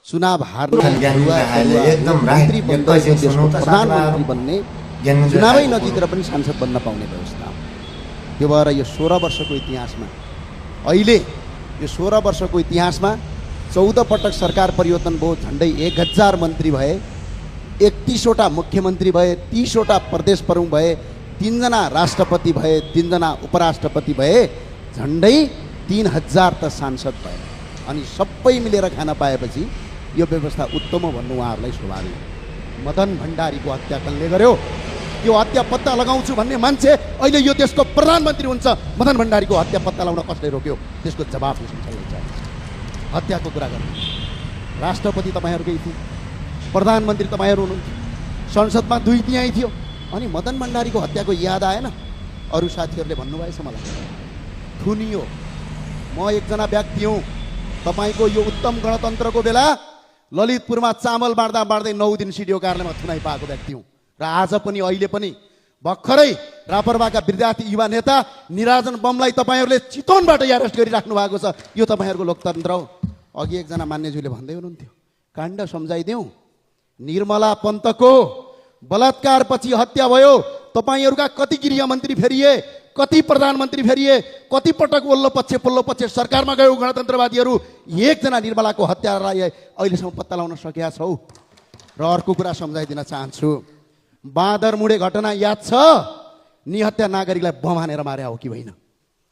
चुनाव हार्ने प्रधानमन्त्री बन्ने चुनावै नजितेर पनि सांसद बन्न पाउने व्यवस्था। त्यो भएर यो 16 वर्षको इतिहासमा अहिले यो 16 वर्षको इतिहासमा 14 पटक सरकार परिवर्तन भयो, झन्डै 1000 मन्त्री भए, 31वटा मुख्यमन्त्री भए, 30वटा प्रदेश प्रमुख भए, 3 जना राष्ट्रपति भए, 3 जना उपराष्ट्रपति भए, झन्डै 3000 त सांसद भए। अनि सबै मिलेर खान पाएपछि यो व्यवस्था उत्तम हो भन्नु उहाँहरूलाई स्वाभाविक। मदन भण्डारीको हत्या कसले गर्यो? यो हत्या पत्ता लगाउँछु भन्ने मान्छे अहिले यो देशको प्रधानमन्त्री हुन्छ। मदन भण्डारीको हत्या पत्ता लगाउन कसले रोक्यो? त्यसको जवाफ हत्याको कुरा गर्नु। राष्ट्रपति तपाईँहरूकै थियो, प्रधानमन्त्री तपाईँहरू हुनुहुन्थ्यो, संसदमा 2 तिहाई थियो। अनि मदन भण्डारीको हत्याको याद आएन? अरू साथीहरूले भन्नुभएछ मलाई, थुनियो। म एकजना व्यक्ति हुँ, तपाईँको यो उत्तम गणतन्त्रको बेला ललितपुरमा चामल बाँड्दा बाँड्दै 9 दिन सिडिओ कार्यालयमा थुनाइ पाएको व्यक्ति हुँ। र आज पनि अहिले पनि भर्खरै रापरवाका विद्यार्थी युवा नेता निराजन बमलाई तपाईँहरूले चितवनबाट एरेस्ट गरिराख्नु भएको छ। यो तपाईँहरूको लोकतन्त्र हो। अघि एकजना मान्यज्यूले भन्दै हुनुहुन्थ्यो, काण्ड सम्झाइदेऊ, निर्मला पन्तको बलात्कारपछि हत्या भयो। तपाईँहरूका कति गृहमन्त्री फेरिए, कति प्रधानमन्त्री फेरिए, कति पटक ओल्लो पक्ष सरकारमा गयो गणतन्त्रवादीहरू। एकजना निर्मलाको हत्यालाई अहिलेसम्म पत्ता लगाउन सकेका छौ। र अर्को कुरा सम्झाइदिन चाहन्छु, बाँदरमुढे घटना याद छ? निहत्या नागरिकलाई बम हानेर मार्या हो कि होइन?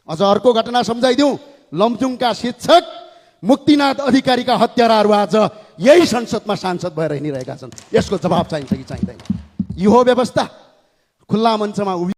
अझ अर्को घटना सम्झाइदिउँ, लमजुङका शिक्षक मुक्तिनाथ अधिकारीका हत्याराहरू आज यही संसदमा सांसद भएर हिँडिरहेका छन्। यसको जवाब चाहिन्छ कि चाहिँदैन? यो हो व्यवस्था? खुल्ला मञ्चमा